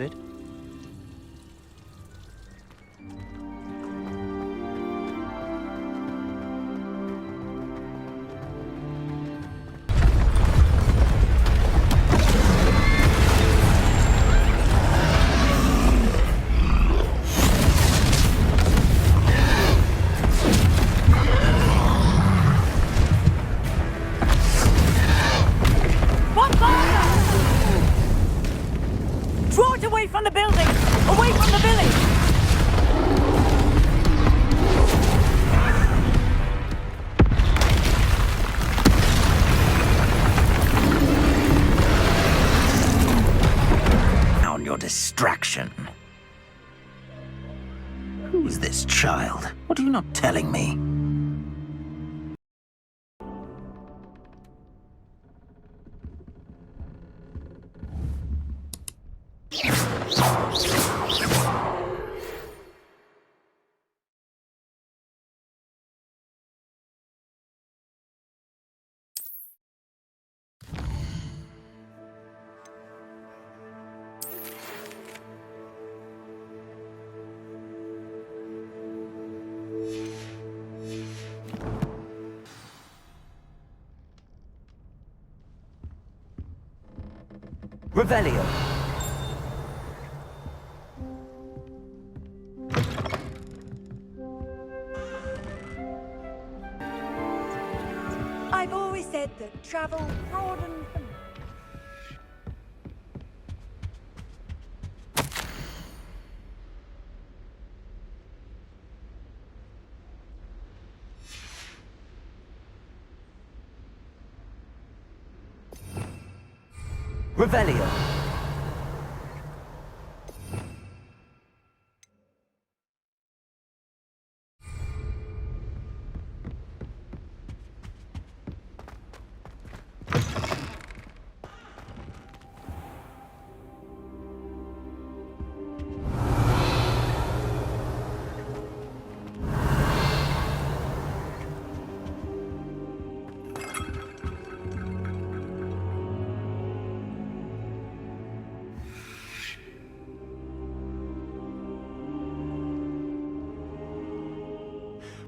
It? Away from the building! Away from the village! On your distraction. Who is this child? What are you not telling me? Revelio. I've always said that travel broadens the... Revelio.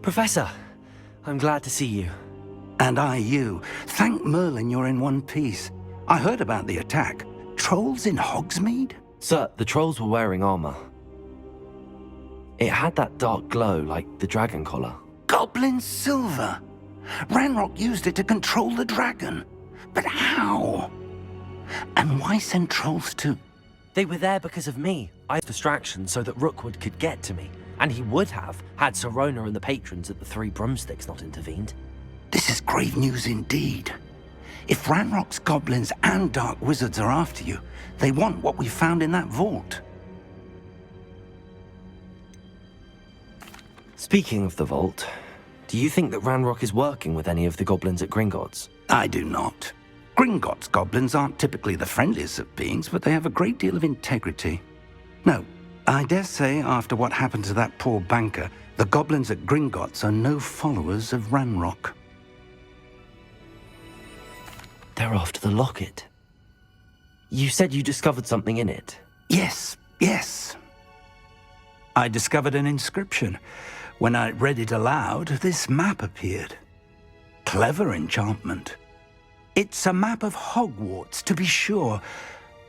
Professor, I'm glad to see you. And I you. Thank Merlin you're in one piece. I heard about the attack. Trolls in Hogsmeade? Sir, the trolls were wearing armor. It had that dark glow like the dragon collar. Goblin silver! Ranrock used it to control the dragon. But how? And why send trolls to... They were there because of me. I had distraction so that Rookwood could get to me. And he would have, had Sirona and the patrons at the Three Broomsticks not intervened. This is grave news indeed. If Ranrock's goblins and dark wizards are after you, they want what we found in that vault. Speaking of the vault, do you think that Ranrock is working with any of the goblins at Gringotts? I do not. Gringotts goblins aren't typically the friendliest of beings, but they have a great deal of integrity. No, I dare say after what happened to that poor banker, the goblins at Gringotts are no followers of Ranrock. They're after the locket. You said you discovered something in it. Yes. I discovered an inscription. When I read it aloud, this map appeared. Clever enchantment. It's a map of Hogwarts, to be sure,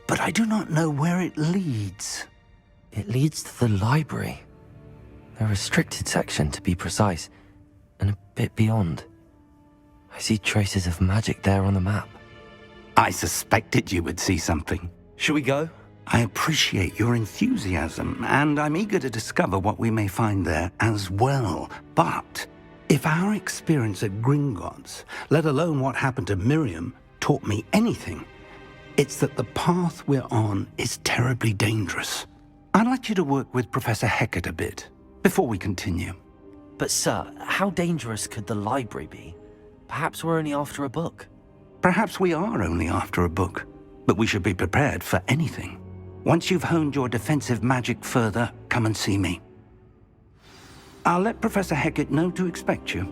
but I do not know where it leads. It leads to the library. A restricted section, to be precise, and a bit beyond. I see traces of magic there on the map. I suspected you would see something. Shall we go? I appreciate your enthusiasm, and I'm eager to discover what we may find there as well. But if our experience at Gringotts, let alone what happened to Miriam, taught me anything, it's that the path we're on is terribly dangerous. I'd like you to work with Professor Hecat a bit before we continue. But sir, how dangerous could the library be? Perhaps we're only after a book. Perhaps we are only after a book, but we should be prepared for anything. Once you've honed your defensive magic further, come and see me. I'll let Professor Hecat know to expect you.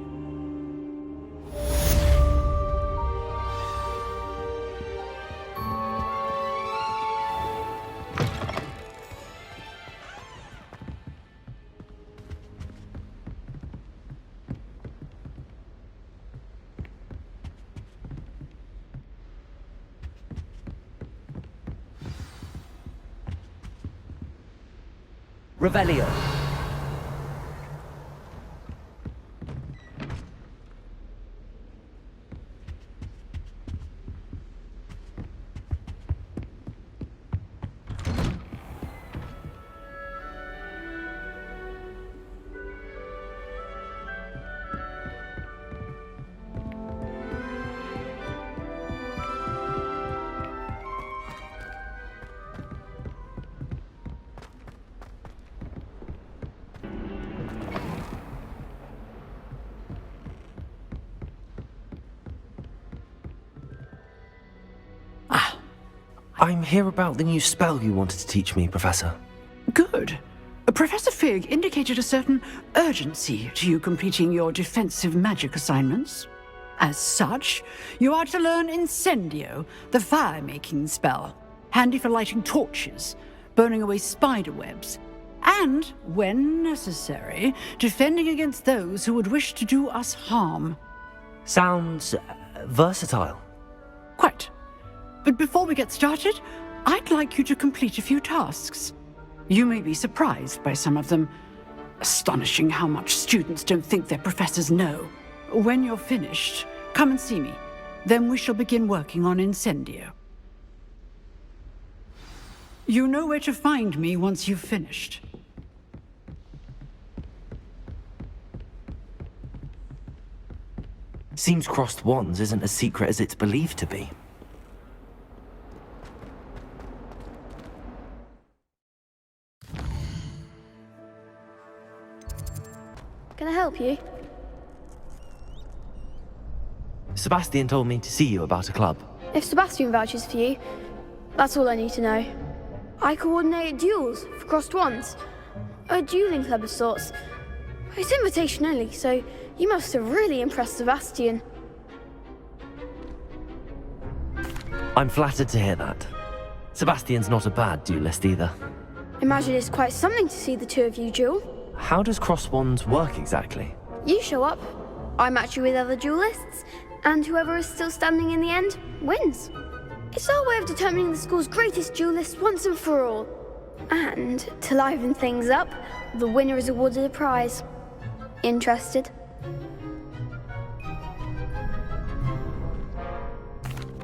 Revelio. I'm here about the new spell you wanted to teach me, Professor. Good. Professor Fig indicated a certain urgency to you completing your defensive magic assignments. As such, you are to learn Incendio, the fire-making spell, handy for lighting torches, burning away spider webs, and, when necessary, defending against those who would wish to do us harm. Sounds versatile. Quite. But before we get started, I'd like you to complete a few tasks. You may be surprised by some of them. Astonishing how much students don't think their professors know. When you're finished, come and see me. Then we shall begin working on Incendio. You know where to find me once you've finished. Seems crossed wands isn't as secret as it's believed to be. Can I help you? Sebastian told me to see you about a club. If Sebastian vouches for you, that's all I need to know. I coordinate duels for crossed wands. A dueling club of sorts. It's invitation only, so you must have really impressed Sebastian. I'm flattered to hear that. Sebastian's not a bad duelist either. Imagine it's quite something to see the two of you duel. How does cross wands work exactly? You show up, I match you with other duelists, and whoever is still standing in the end wins. It's our way of determining the school's greatest duelist once and for all. And to liven things up, the winner is awarded a prize. Interested?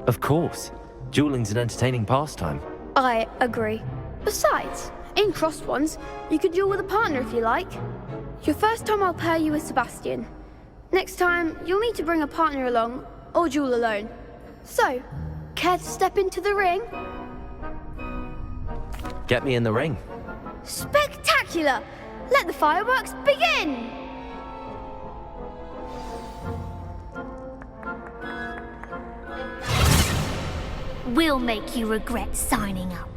Of course. Dueling's an entertaining pastime. I agree. Besides, in crossed ones, you can duel with a partner if you like. Your first time I'll pair you with Sebastian. Next time, you'll need to bring a partner along, or duel alone. So, care to step into the ring? Get me in the ring. Spectacular! Let the fireworks begin! We'll make you regret signing up.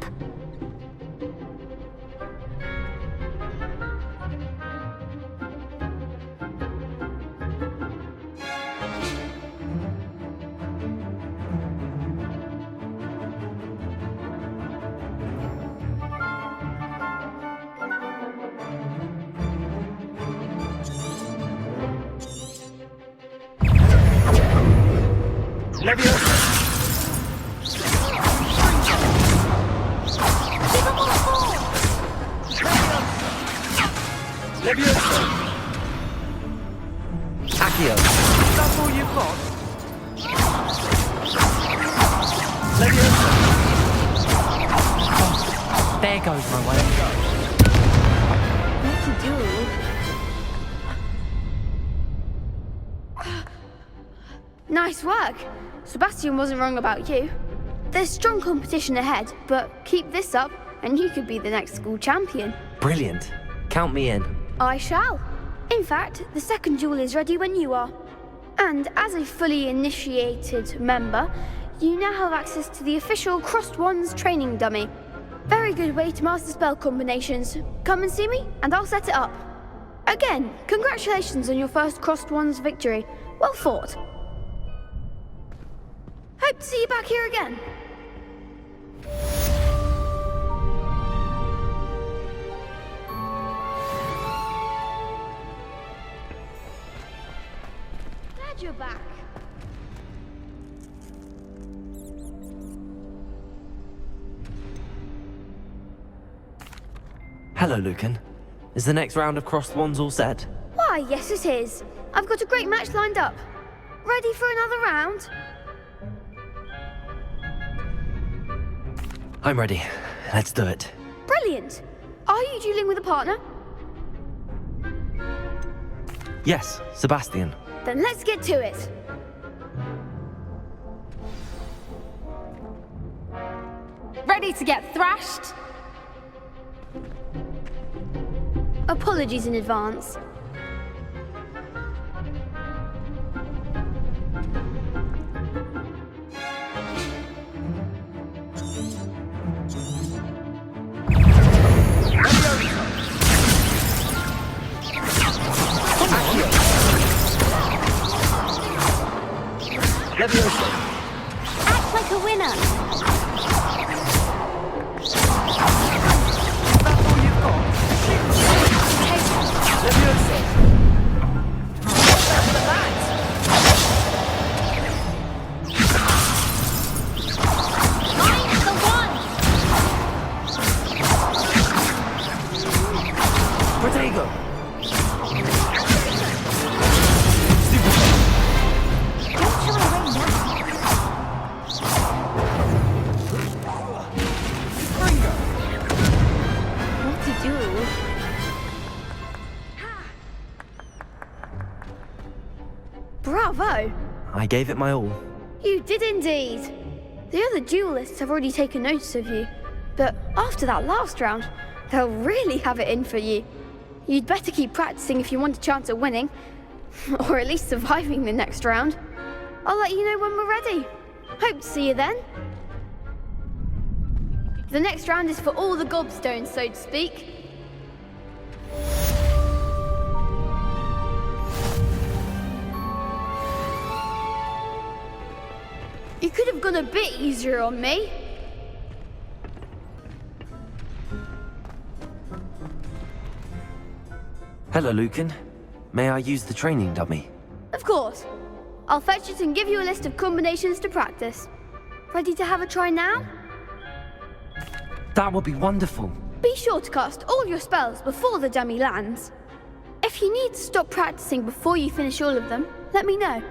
Accio. That's all you've got? There goes my way. What to do? Nice work. Sebastian wasn't wrong about you. There's strong competition ahead, but keep this up and you could be the next school champion. Brilliant. Count me in. I shall. In fact, the second duel is ready when you are. And as a fully initiated member, you now have access to the official Crossed Wands training dummy. Very good way to master spell combinations. Come and see me, and I'll set it up. Again, congratulations on your first Crossed Wands victory. Well fought. Hope to see you back here again. Glad you're back. Hello, Lucan. Is the next round of crossed wands all set? Why, yes it is. I've got a great match lined up. Ready for another round? I'm ready. Let's do it. Brilliant. Are you dueling with a partner? Yes, Sebastian. Then let's get to it. Ready to get thrashed? Apologies in advance. Act like a winner. Mine's the one! Protego! Don't shy away now. What to do? Bravo! I gave it my all. You did indeed. The other duelists have already taken notice of you, but after that last round, they'll really have it in for you. You'd better keep practicing if you want a chance at winning, or at least surviving the next round. I'll let you know when we're ready. Hope to see you then. The next round is for all the gobstones, so to speak. You could have gone a bit easier on me. Hello, Lucan. May I use the training dummy? Of course. I'll fetch it and give you a list of combinations to practice. Ready to have a try now? That would be wonderful. Be sure to cast all your spells before the dummy lands. If you need to stop practicing before you finish all of them, let me know.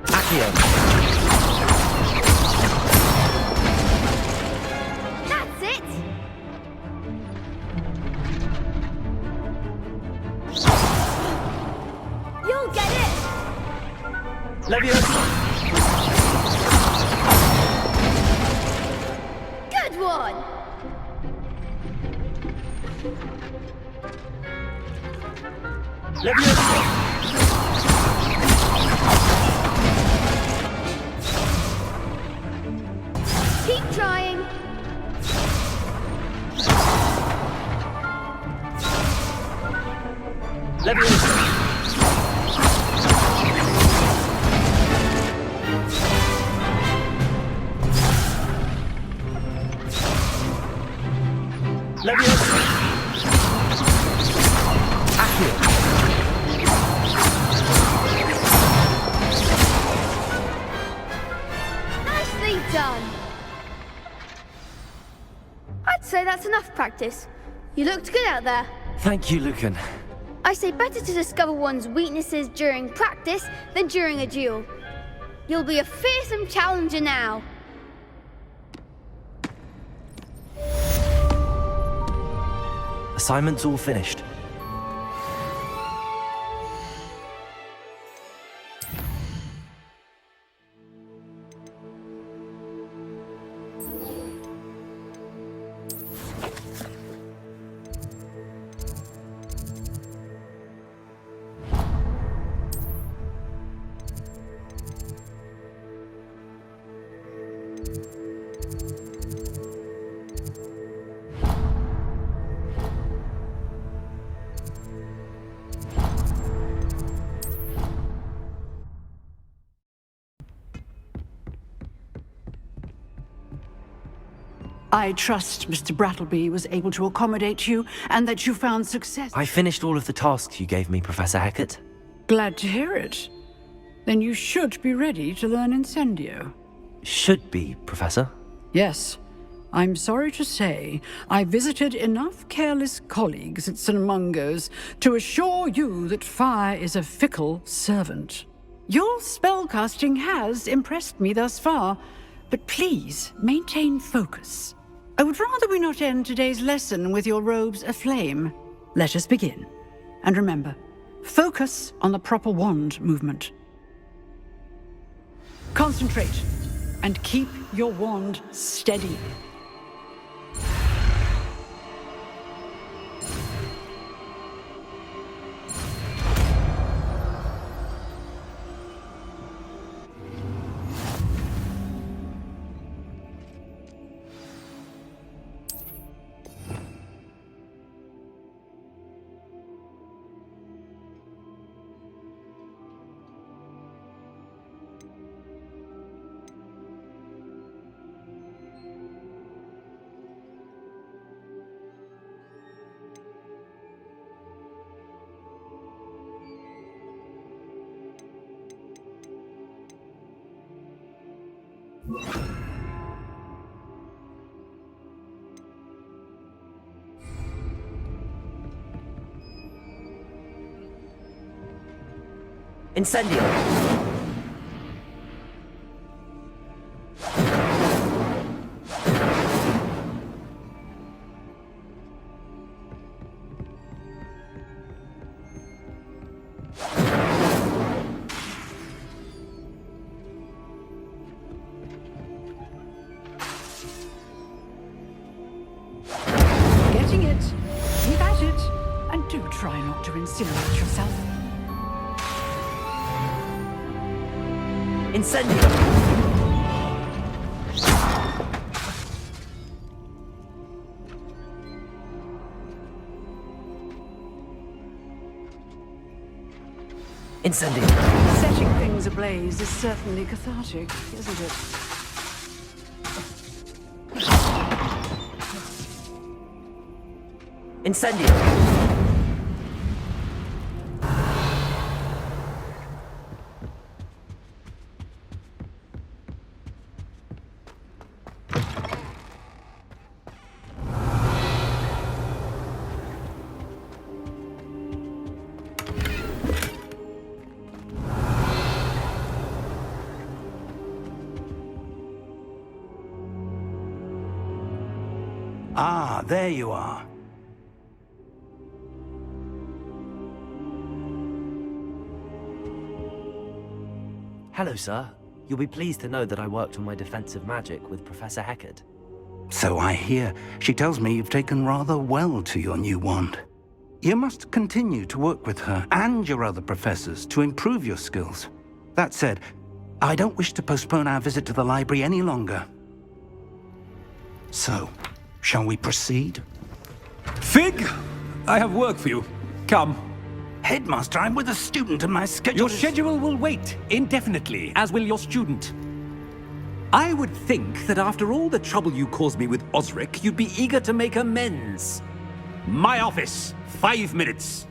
Accio! That's it! You'll get it! Leviosa! Good one! Leviosa! Keep trying. Leviosa! Leviosa! Accio! Nicely done. I'd say that's enough practice. You looked good out there. Thank you, Lucan. I say better to discover one's weaknesses during practice than during a duel. You'll be a fearsome challenger now. Assignment's all finished. I trust Mr. Brattleby was able to accommodate you and that you found success. I finished all of the tasks you gave me, Professor Hecat. Glad to hear it. Then you should be ready to learn Incendio. Should be, Professor. Yes. I'm sorry to say, I visited enough careless colleagues at St. Mungo's to assure you that fire is a fickle servant. Your spellcasting has impressed me thus far, but please maintain focus. I would rather we not end today's lesson with your robes aflame. Let us begin. And remember, focus on the proper wand movement. Concentrate, and keep your wand steady. Incendio! Getting it. Keep at it. And do try not to incinerate yourself. Incendio! Incendio! Setting things ablaze is certainly cathartic, isn't it? Incendio! Ah, there you are. Hello, sir. You'll be pleased to know that I worked on my defensive magic with Professor Heckard. So I hear. She tells me you've taken rather well to your new wand. You must continue to work with her and your other professors to improve your skills. That said, I don't wish to postpone our visit to the library any longer. So, shall we proceed? Fig, I have work for you. Come. Headmaster, I'm with a student and my schedule Your is- schedule will wait indefinitely, as will your student. I would think that after all the trouble you caused me with Osric, you'd be eager to make amends. My office, 5 minutes.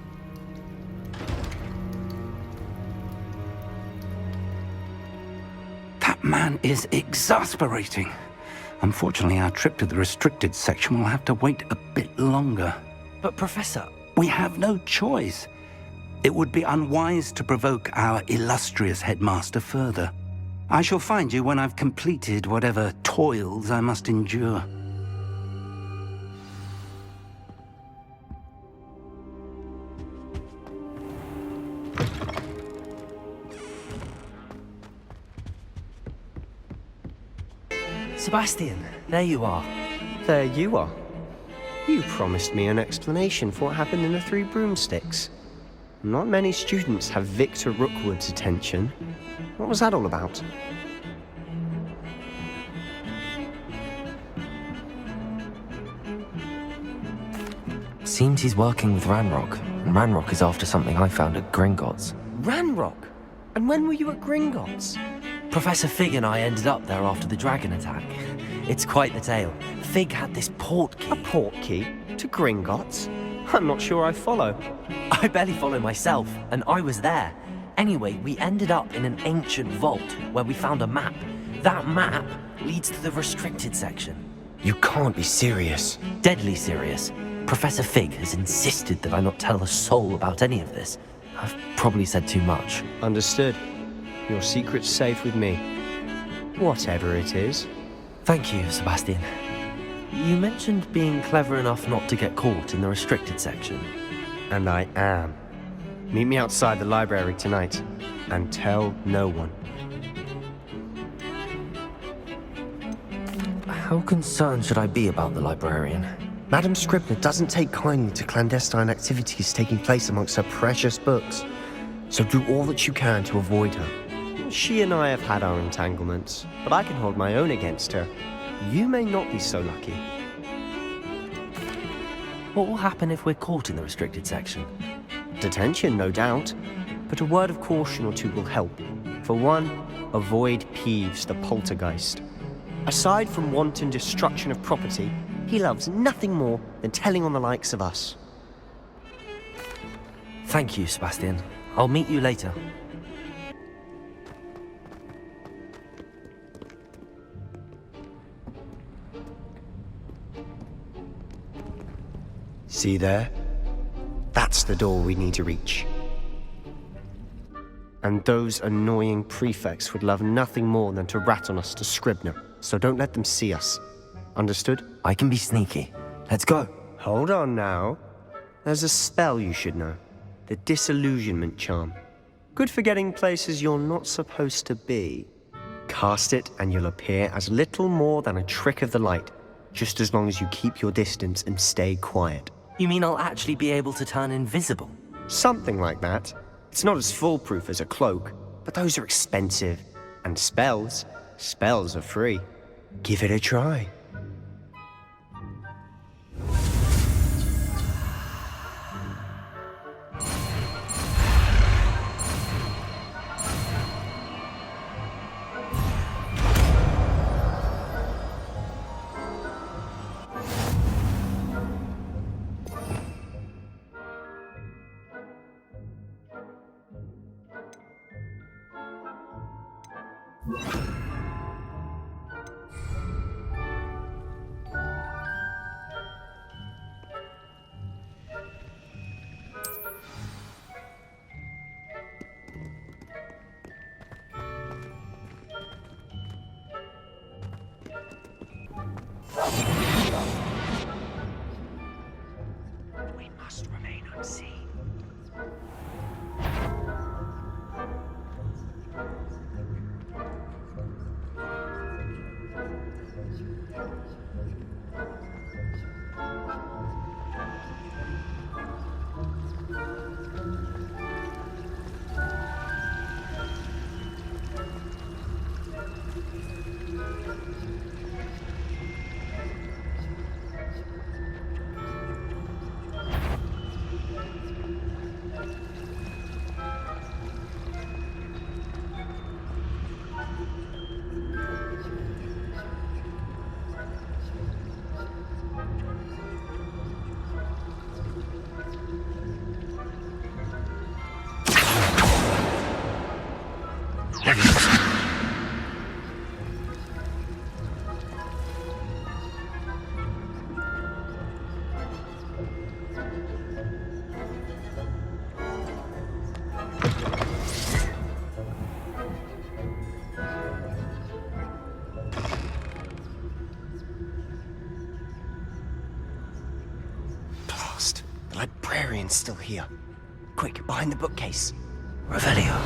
That man is exasperating. Unfortunately, our trip to the restricted section will have to wait a bit longer. But, Professor... We have no choice. It would be unwise to provoke our illustrious headmaster further. I shall find you when I've completed whatever toils I must endure. Sebastian, there you are. There you are. You promised me an explanation for what happened in the Three Broomsticks. Not many students have Victor Rookwood's attention. What was that all about? Seems he's working with Ranrock, and Ranrock is after something I found at Gringotts. Ranrock? And when were you at Gringotts? Professor Fig and I ended up there after the dragon attack. It's quite the tale. Fig had this port key. A port key? To Gringotts? I'm not sure I follow. I barely follow myself, and I was there. Anyway, we ended up in an ancient vault where we found a map. That map leads to the restricted section. You can't be serious. Deadly serious. Professor Fig has insisted that I not tell a soul about any of this. I've probably said too much. Understood. Your secret's safe with me. Whatever it is. Thank you, Sebastian. You mentioned being clever enough not to get caught in the restricted section. And I am. Meet me outside the library tonight, and tell no one. How concerned should I be about the librarian? Madam Scribner doesn't take kindly to clandestine activities taking place amongst her precious books, so do all that you can to avoid her. She and I have had our entanglements, but I can hold my own against her. You may not be so lucky. What will happen if we're caught in the restricted section? Detention, no doubt, but a word of caution or two will help. For one, avoid Peeves, the poltergeist. Aside from wanton destruction of property, he loves nothing more than telling on the likes of us. Thank you, Sebastian. I'll meet you later. See there? That's the door we need to reach. And those annoying prefects would love nothing more than to rat on us to Scribner, so don't let them see us. Understood? I can be sneaky. Let's go. Hold on now. There's a spell you should know. The Disillusionment Charm. Good for getting places you're not supposed to be. Cast it and you'll appear as little more than a trick of the light, just as long as you keep your distance and stay quiet. You mean I'll actually be able to turn invisible? Something like that. It's not as foolproof as a cloak, but those are expensive. And spells are free. Give it a try. We must remain unseen. Blast! The librarian's still here. Quick, behind the bookcase. Revelio.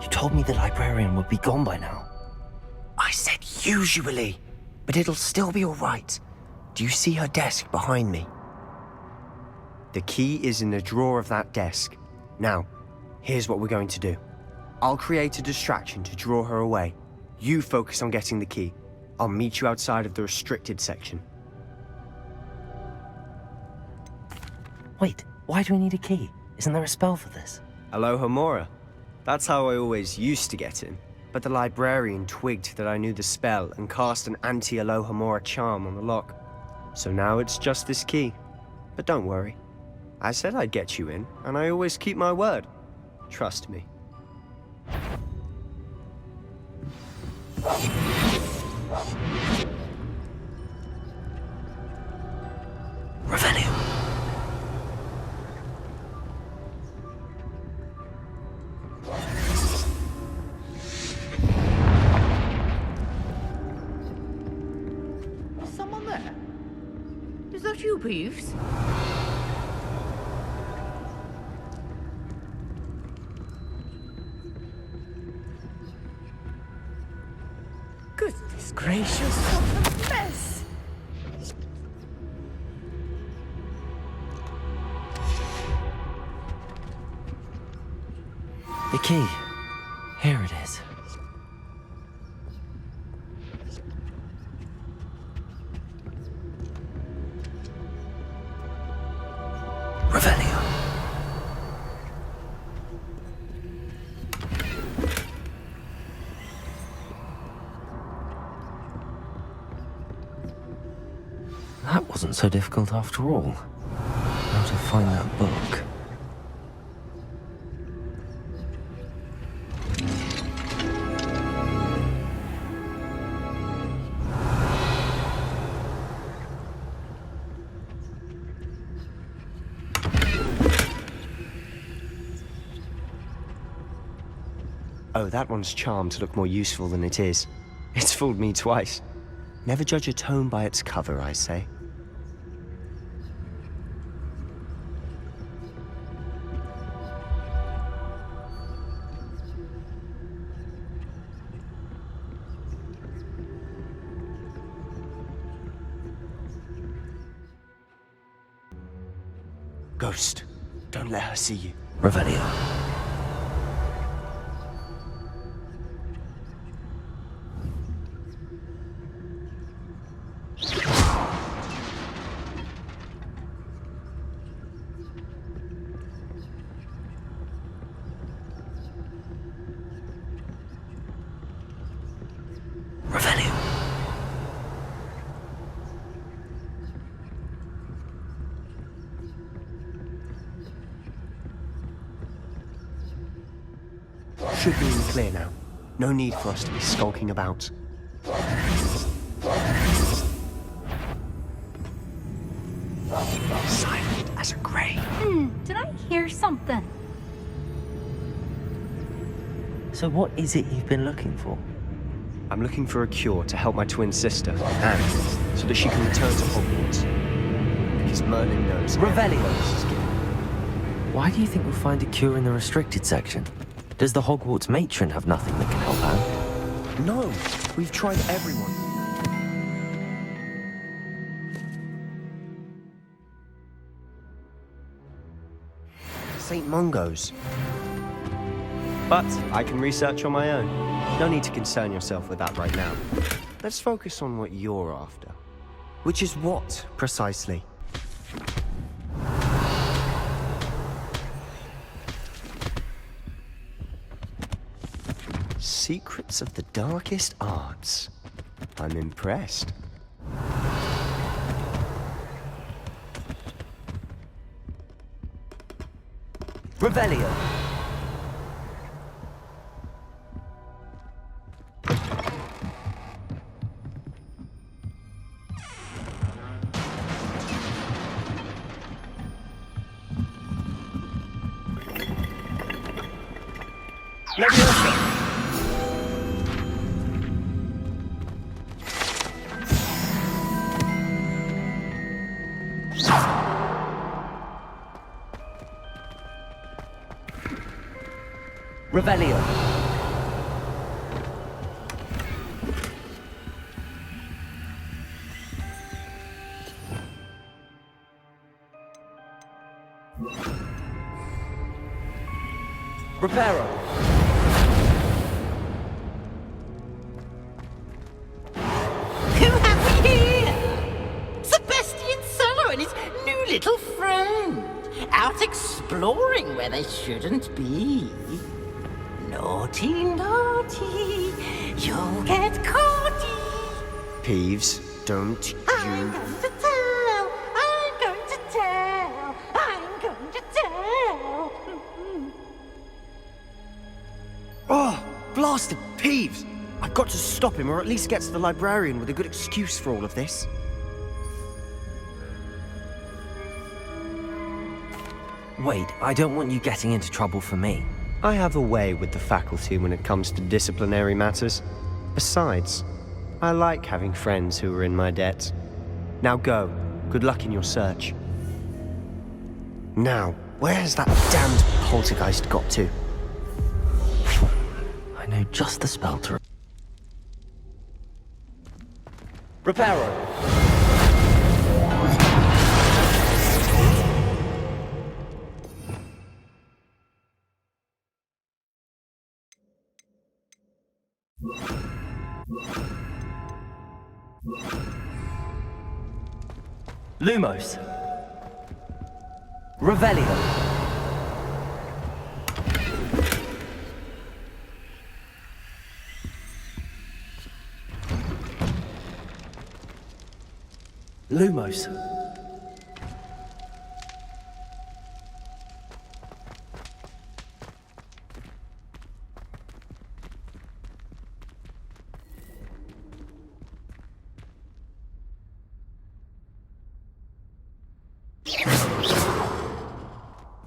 You told me the librarian would be gone by now. I said usually, but it'll still be all right. Do you see her desk behind me? The key is in the drawer of that desk. Now, here's what we're going to do. I'll create a distraction to draw her away. You focus on getting the key. I'll meet you outside of the restricted section. Wait, Why do we need a key? Isn't there a spell for this? Aloha Mora. That's how I always used to get in. But the librarian twigged that I knew the spell and cast an anti-Aloha Mora charm on the lock. So now it's just this key. But don't worry. I said I'd get you in, and I always keep my word. Trust me. Revelio. Someone there? Is that you, Peeves? Goodness gracious, what a mess! The key. Here it is. Revelio. That wasn't so difficult after all. How to find that book. Oh, that one's charmed to look more useful than it is. It's fooled me twice. Never judge a tome by its cover, I say. Ghost, don't let her see you. Revelio. Revelio. Should be in the clear now. No need for us to be skulking about. Silent as a grave. Did I hear something? So what is it you've been looking for? I'm looking for a cure to help my twin sister, Anne, so that she can return to Hogwarts. Because Merlin knows. Revelio. Why do you think we'll find a cure in the restricted section? Does the Hogwarts matron have nothing that can help Anne? No, we've tried everyone. St. Mungo's. But I can research on my own. No need to concern yourself with that right now. Let's focus on what you're after. Which is what, precisely? Secrets of the darkest arts. I'm impressed. Revelio. Revelio. Reparo. Who have we here? Sebastian Sallow and his new little friend. out exploring where they shouldn't be. Naughty, naughty, you'll get caughty. Peeves, don't I'm going to tell, I'm going to tell, I'm going to tell. Oh, blasted Peeves! I've got to stop him, or at least get to the librarian with a good excuse for all of this. Wait, I don't want you getting into trouble for me. I have a way with the faculty when it comes to disciplinary matters. Besides, I like having friends who are in my debt. Now go. Good luck in your search. Now, where has that damned poltergeist got to? I know just the spell to... Reparo. Lumos. Revelio. Lumos.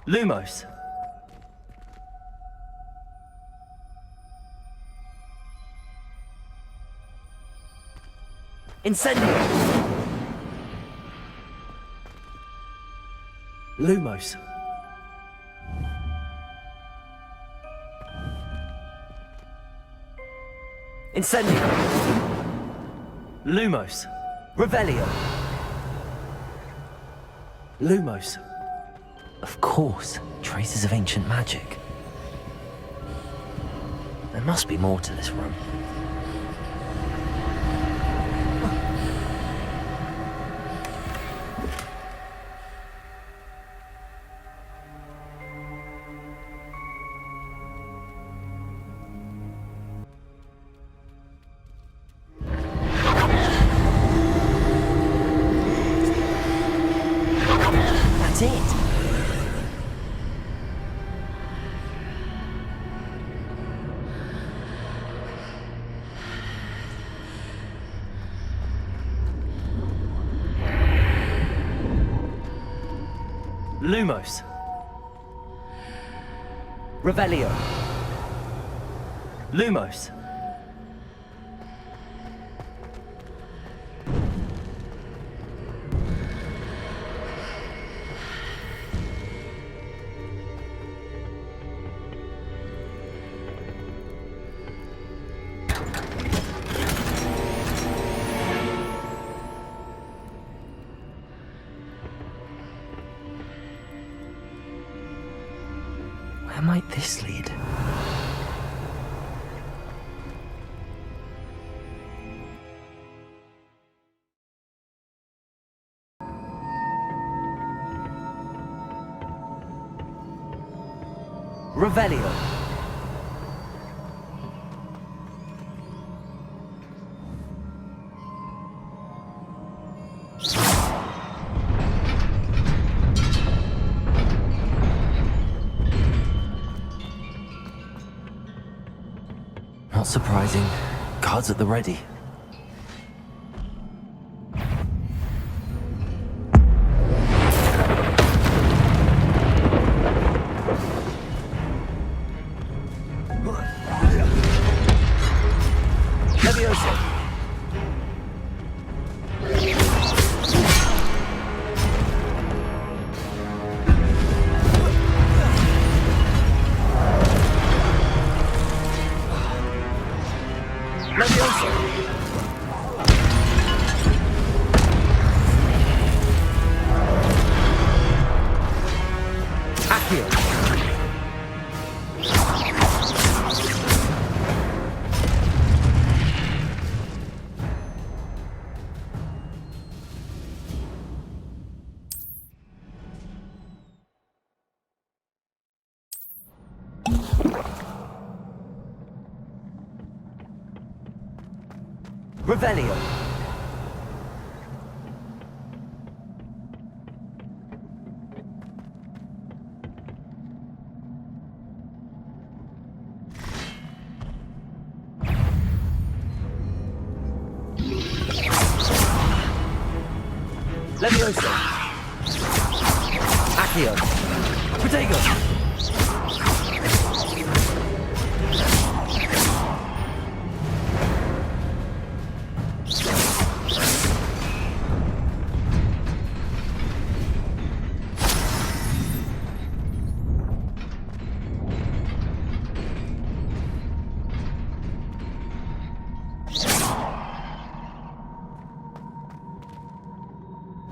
Lumos. Incendio. Lumos. Incendio. Lumos. Revelio. Lumos. Of course, traces of ancient magic. There must be more to this room. That's it. Lumos. Revelio. Lumos. Where might this lead? Revelio. Not surprising. Guards at the ready. Levioso. Levioso. Revelio. Levioso. Accio. Protego.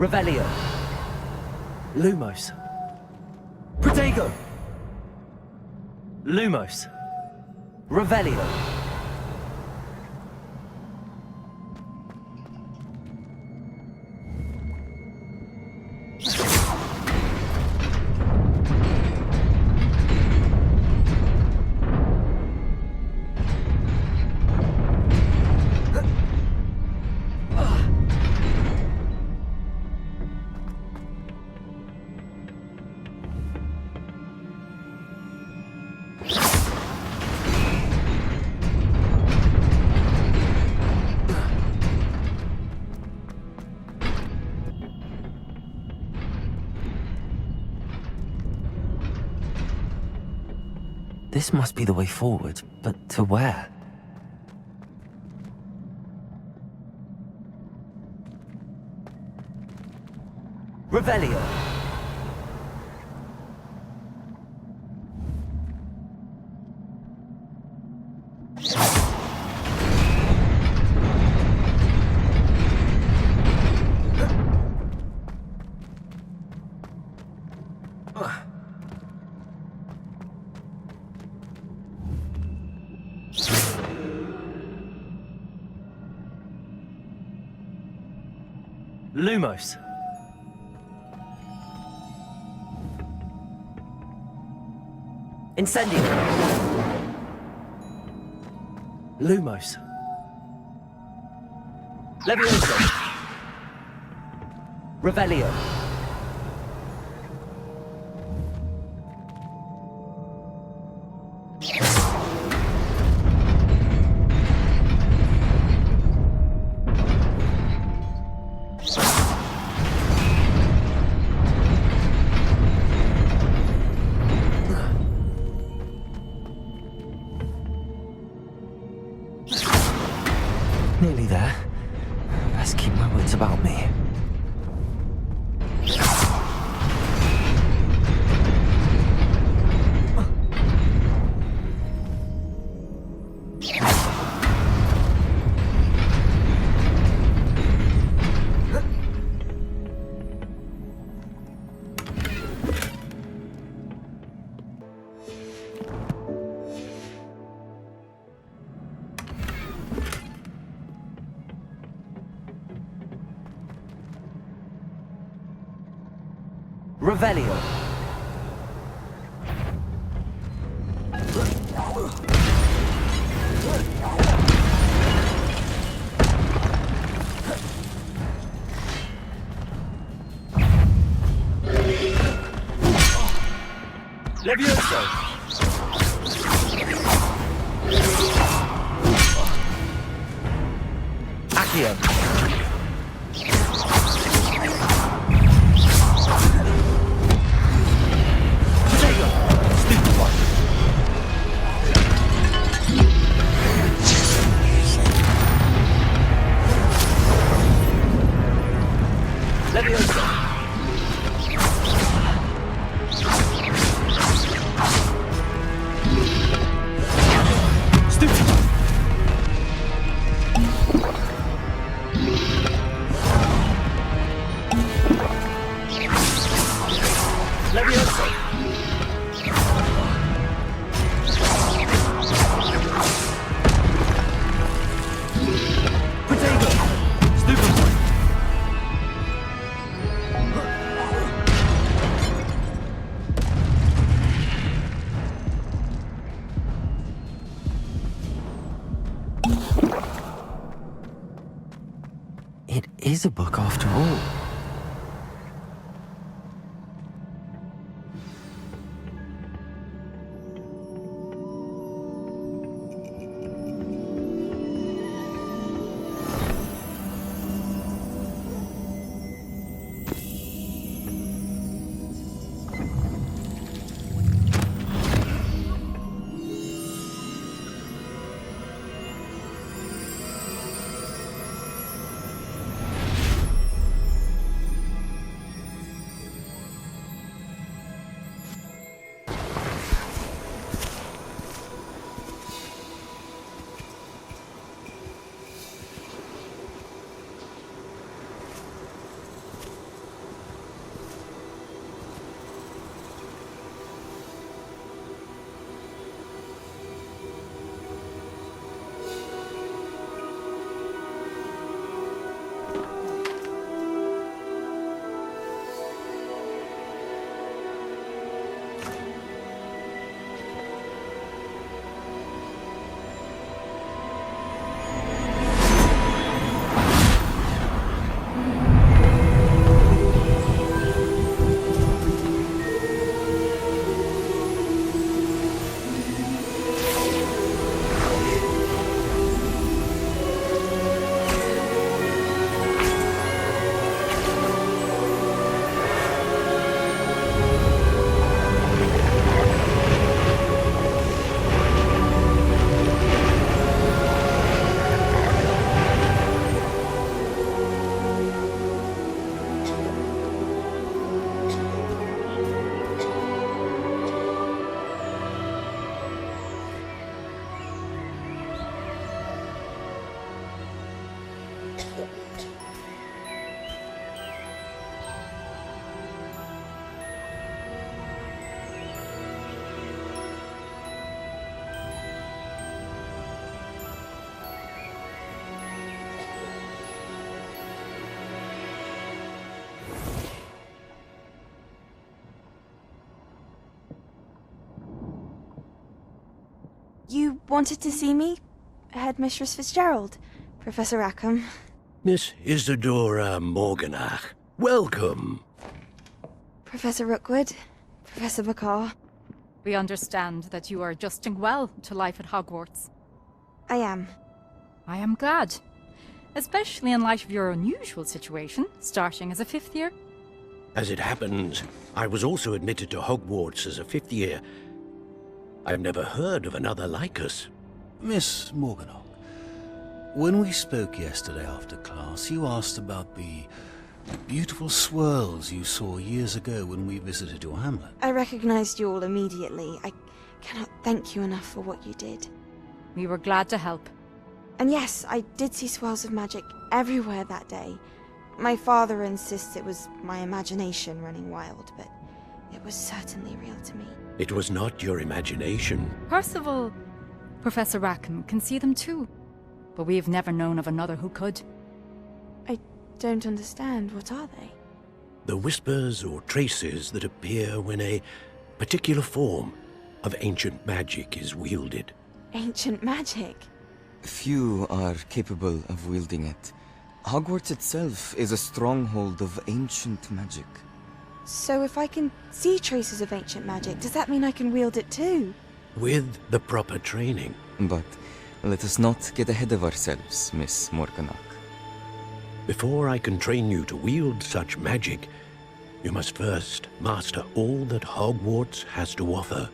Revelio. Lumos. Protego. Lumos. Revelio. This must be the way forward, but to where? Revelio. Lumos. Incendio. Lumos. Levioso. Revelio. Nearly there. Best keep my wits about me. Revelio. Levioso. Accio. It is a book after all. You wanted to see me? Headmistress Fitzgerald, Professor Rackham. Miss Isadora Morganach, welcome. Professor Rookwood, Professor Bakar. We understand that you are adjusting well to life at Hogwarts. I am. I am glad. Especially in light of your unusual situation, starting as a 5th year. As it happens, I was also admitted to Hogwarts as a 5th year. I've never heard of another like us. Miss Morganach, when we spoke yesterday after class, you asked about the beautiful swirls you saw years ago when we visited your hamlet. I recognized you all immediately. I cannot thank you enough for what you did. We were glad to help. And yes, I did see swirls of magic everywhere that day. My father insists it was my imagination running wild, but it was certainly real to me. It was not your imagination. Percival, Professor Rackham can see them too. But we have never known of another who could. I don't understand. What are they? The whispers or traces that appear when a particular form of ancient magic is wielded. Ancient magic? Few are capable of wielding it. Hogwarts itself is a stronghold of ancient magic. So if I can see traces of ancient magic, does that mean I can wield it too? With the proper training. But let us not get ahead of ourselves, Miss Morganach. Before I can train you to wield such magic, you must first master all that Hogwarts has to offer.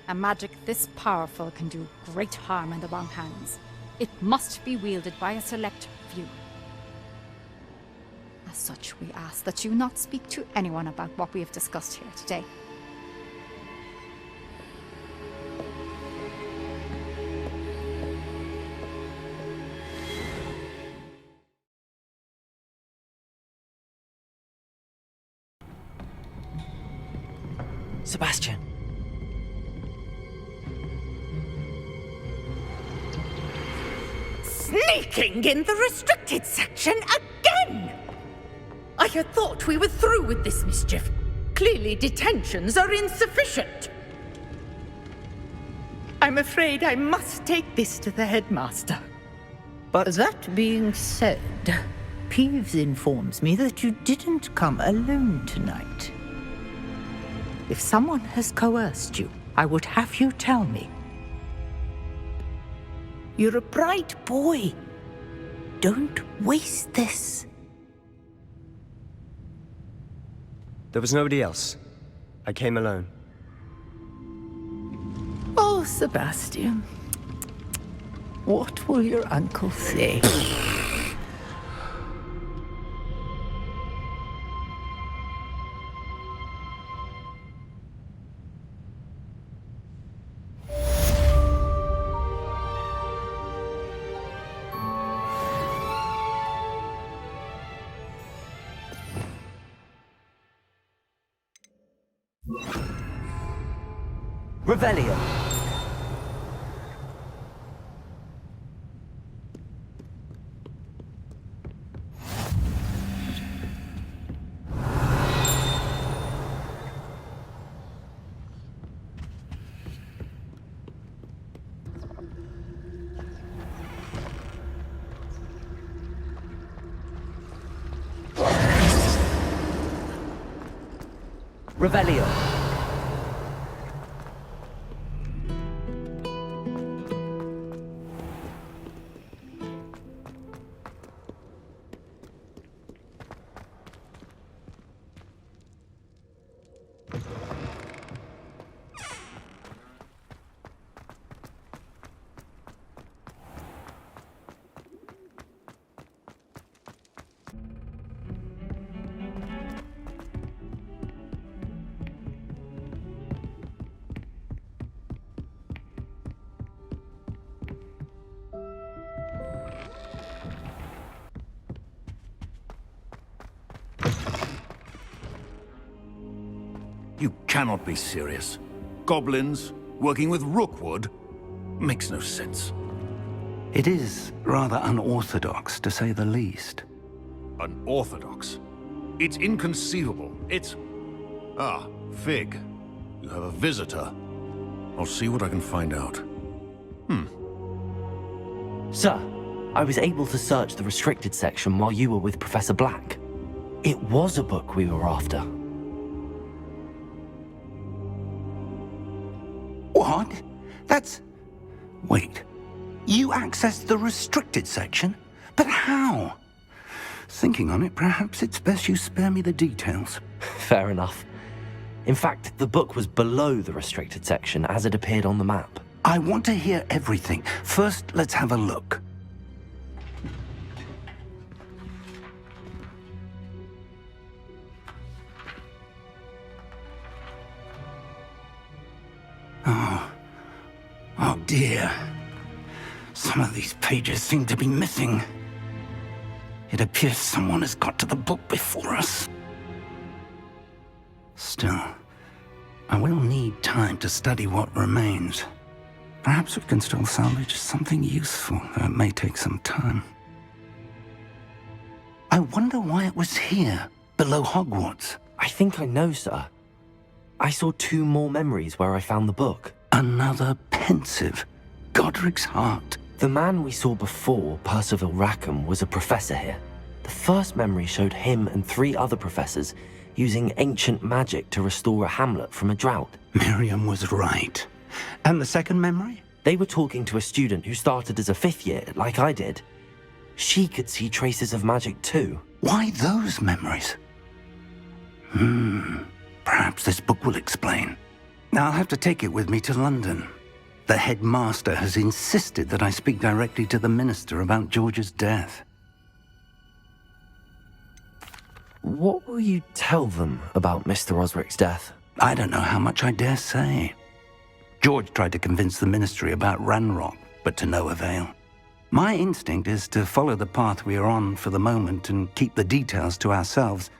A magic this powerful can do great harm in the wrong hands. It must be wielded by a select few. As such, we ask that you not speak to anyone about what we have discussed here today. Sebastian. Sneaking in the restricted section again! I had thought we were through with this mischief. Clearly detentions are insufficient. I'm afraid I must take this to the headmaster. But... That being said, Peeves informs me that you didn't come alone tonight. If someone has coerced you, I would have you tell me. You're a bright boy. Don't waste this. There was nobody else. I came alone. Oh, Sebastian. What will your uncle say? Revelio. Revelio. You cannot be serious. Goblins working with Rookwood makes no sense. It is rather unorthodox, to say the least. Unorthodox? It's inconceivable. It's... Ah, Fig. You have a visitor. I'll see what I can find out. Sir, I was able to search the restricted section while you were with Professor Black. It was a book we were after. What? That's... Wait. You accessed the restricted section? But how? Thinking on it, perhaps it's best you spare me the details. Fair enough. In fact, the book was below the restricted section as it appeared on the map. I want to hear everything. First, let's have a look. Oh dear. Some of these pages seem to be missing. It appears someone has got to the book before us. Still, I will need time to study what remains. Perhaps we can still salvage something useful, though it may take some time. I wonder why it was here, below Hogwarts. I think I know, sir. I saw 2 more memories where I found the book. Another pensive. Godric's heart. The man we saw before, Percival Rackham, was a professor here. The first memory showed him and 3 other professors using ancient magic to restore a hamlet from a drought. Miriam was right. And the second memory? They were talking to a student who started as a 5th year, like I did. She could see traces of magic too. Why those memories? Perhaps this book will explain. I'll have to take it with me to London. The headmaster has insisted that I speak directly to the minister about George's death. What will you tell them about Mr. Osric's death? I don't know how much I dare say. George tried to convince the ministry about Ranrock, but to no avail. My instinct is to follow the path we are on for the moment and keep the details to ourselves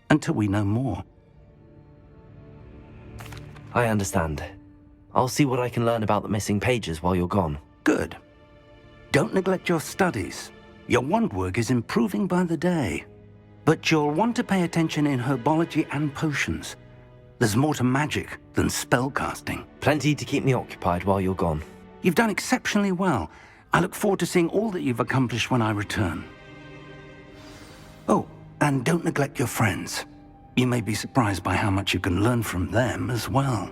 until we know more. I understand. I'll see what I can learn about the missing pages while you're gone. Good. Don't neglect your studies. Your wand work is improving by the day. But you'll want to pay attention in herbology and potions. There's more to magic than spellcasting. Plenty to keep me occupied while you're gone. You've done exceptionally well. I look forward to seeing all that you've accomplished when I return. Oh, and don't neglect your friends. You may be surprised by how much you can learn from them as well.